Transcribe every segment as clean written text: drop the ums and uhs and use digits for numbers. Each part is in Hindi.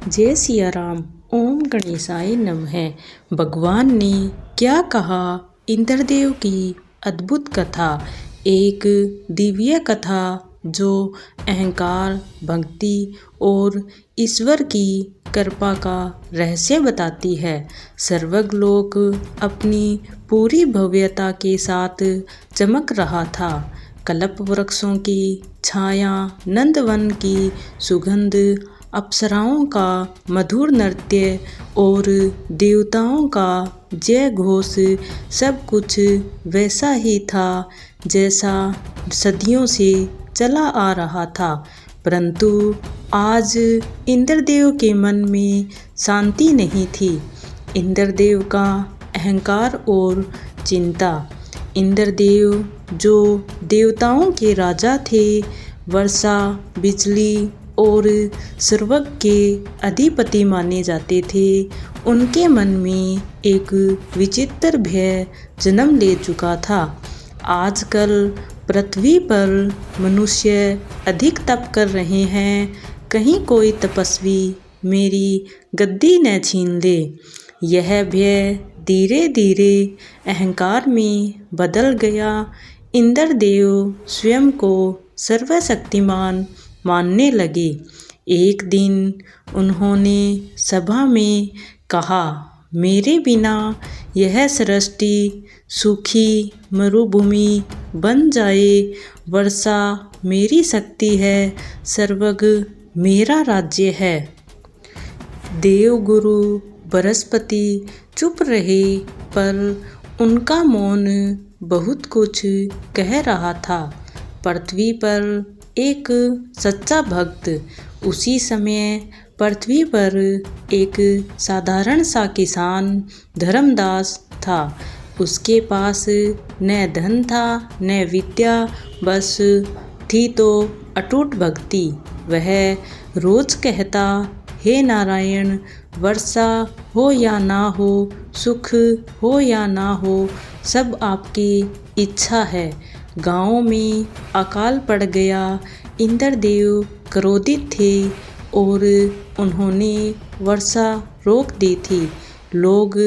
जय सिया राम। ओम गणेशाय नमः। भगवान ने क्या कहा? इंद्रदेव की अद्भुत कथा। एक दिव्य कथा जो अहंकार, भक्ति और ईश्वर की कृपा का रहस्य बताती है। सर्वलोक अपनी पूरी भव्यता के साथ चमक रहा था। कल्प वृक्षों की छाया, नंदवन की सुगंध, अप्सराओं का मधुर नृत्य और देवताओं का जय घोष, सब कुछ वैसा ही था जैसा सदियों से चला आ रहा था। परंतु आज इंद्रदेव के मन में शांति नहीं थी। इंद्रदेव का अहंकार और चिंता। इंद्रदेव जो देवताओं के राजा थे, वर्षा, बिजली और सर्वज्ञ के अधिपति माने जाते थे, उनके मन में एक विचित्र भय जन्म ले चुका था। आजकल पृथ्वी पर मनुष्य अधिक तप कर रहे हैं, कहीं कोई तपस्वी मेरी गद्दी न छीन ले। यह भय धीरे धीरे अहंकार में बदल गया। इंद्रदेव स्वयं को सर्वशक्तिमान मानने लगे। एक दिन उन्होंने सभा में कहा, मेरे बिना यह सृष्टि सूखी मरुभूमि बन जाए। वर्षा मेरी शक्ति है, सर्वज्ञ मेरा राज्य है। देवगुरु बृहस्पति चुप रहे, पर उनका मौन बहुत कुछ कह रहा था। पृथ्वी पर एक सच्चा भक्त। उसी समय पृथ्वी पर एक साधारण सा किसान धर्मदास था। उसके पास न धन था न विद्या, बस थी तो अटूट भक्ति। वह रोज कहता, हे नारायण, वर्षा हो या ना हो, सुख हो या ना हो, सब आपकी इच्छा है। गांव में अकाल पड़ गया। इंद्रदेव क्रोधित थे और उन्होंने वर्षा रोक दी थी। लोग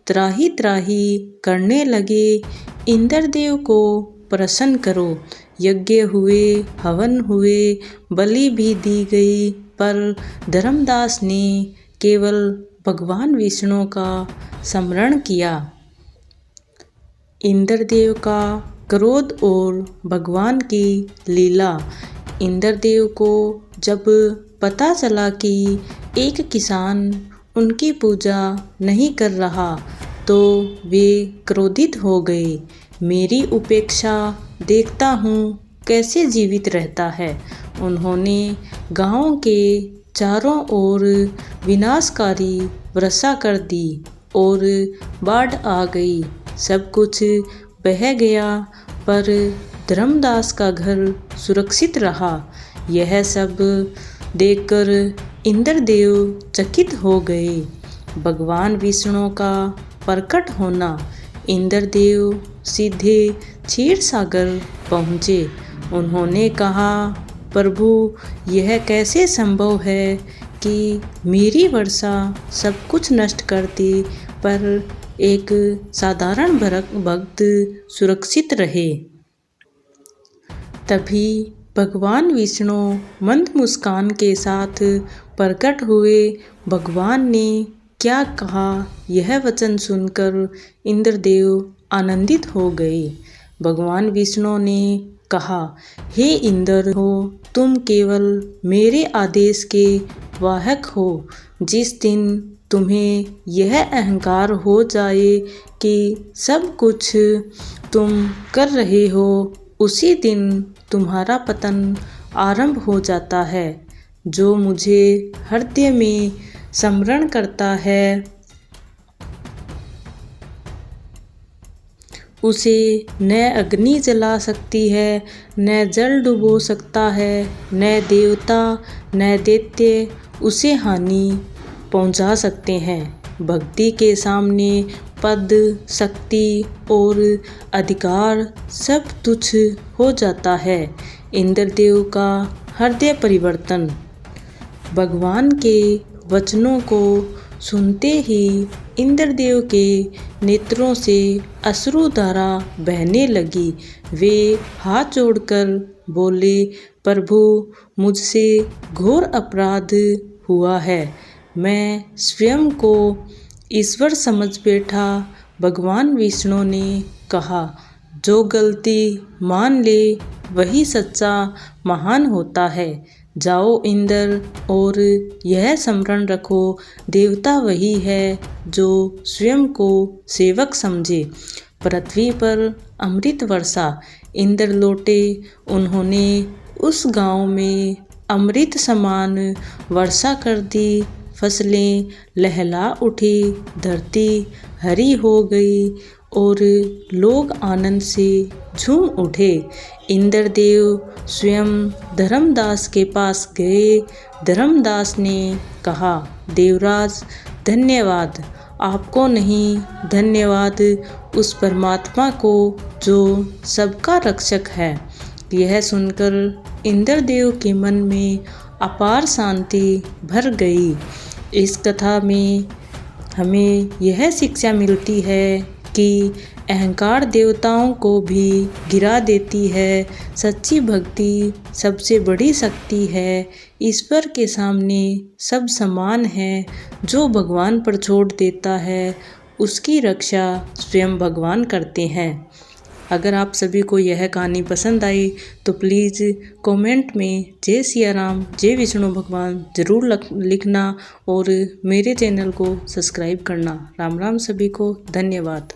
त्राही त्राही करने लगे, इंद्रदेव को प्रसन्न करो। यज्ञ हुए, हवन हुए, बलि भी दी गई, पर धर्मदास ने केवल भगवान विष्णु का स्मरण किया। इंद्रदेव का क्रोध और भगवान की लीला। इंद्रदेव को जब पता चला कि एक किसान उनकी पूजा नहीं कर रहा, तो वे क्रोधित हो गए। मेरी उपेक्षा देखता हूँ कैसे जीवित रहता है। उन्होंने गांव के चारों ओर विनाशकारी वर्षा कर दी और बाढ़ आ गई। सब कुछ बह गया, पर धर्मदास का घर सुरक्षित रहा। यह सब देखकर इंद्रदेव चकित हो गए। भगवान विष्णु का प्रकट होना। इंद्रदेव सीधे क्षीर सागर पहुँचे। उन्होंने कहा, प्रभु, यह कैसे संभव है कि मेरी वर्षा सब कुछ नष्ट कर दे, पर एक साधारण भक्त सुरक्षित रहे। तभी भगवान विष्णु मंद मुस्कान के साथ प्रकट हुए। भगवान ने क्या कहा, यह वचन सुनकर इंद्रदेव आनंदित हो गए। भगवान विष्णु ने कहा, हे इंद्र हो, तुम केवल मेरे आदेश के वाहक हो। जिस दिन तुम्हें यह अहंकार हो जाए कि सब कुछ तुम कर रहे हो, उसी दिन तुम्हारा पतन आरंभ हो जाता है। जो मुझे हृदय में स्मरण करता है, उसे न अग्नि जला सकती है, न जल डुबो सकता है, न देवता न दैत्य उसे हानि पहुंचा सकते हैं। भक्ति के सामने पद, शक्ति और अधिकार सब तुच्छ हो जाता है। इंद्रदेव का हृदय परिवर्तन। भगवान के वचनों को सुनते ही इंद्रदेव के नेत्रों से अश्रुधारा बहने लगी। वे हाथ जोड़कर बोले, प्रभु, मुझसे घोर अपराध हुआ है। मैं स्वयं को ईश्वर समझ बैठा। भगवान विष्णु ने कहा, जो गलती मान ले वही सच्चा महान होता है। जाओ इंद्र, और यह स्मरण रखो, देवता वही है जो स्वयं को सेवक समझे। पृथ्वी पर अमृत वर्षा। इंद्र लौटे। उन्होंने उस गांव में अमृत समान वर्षा कर दी। फसलें लहला उठी, धरती हरी हो गई और लोग आनंद से झूम उठे। इंद्रदेव स्वयं धर्मदास के पास गए। धर्मदास ने कहा, देवराज, धन्यवाद आपको नहीं, धन्यवाद उस परमात्मा को जो सबका रक्षक है। यह सुनकर इंद्रदेव के मन में अपार शांति भर गई। इस कथा में हमें यह शिक्षा मिलती है कि अहंकार देवताओं को भी गिरा देती है। सच्ची भक्ति सबसे बड़ी शक्ति है। ईश्वर के सामने सब समान है। जो भगवान पर छोड़ देता है उसकी रक्षा स्वयं भगवान करते हैं। अगर आप सभी को यह कहानी पसंद आई तो प्लीज़ कमेंट में जय सिया राम, जय विष्णु भगवान ज़रूर लिखना और मेरे चैनल को सब्सक्राइब करना। राम राम सभी को, धन्यवाद।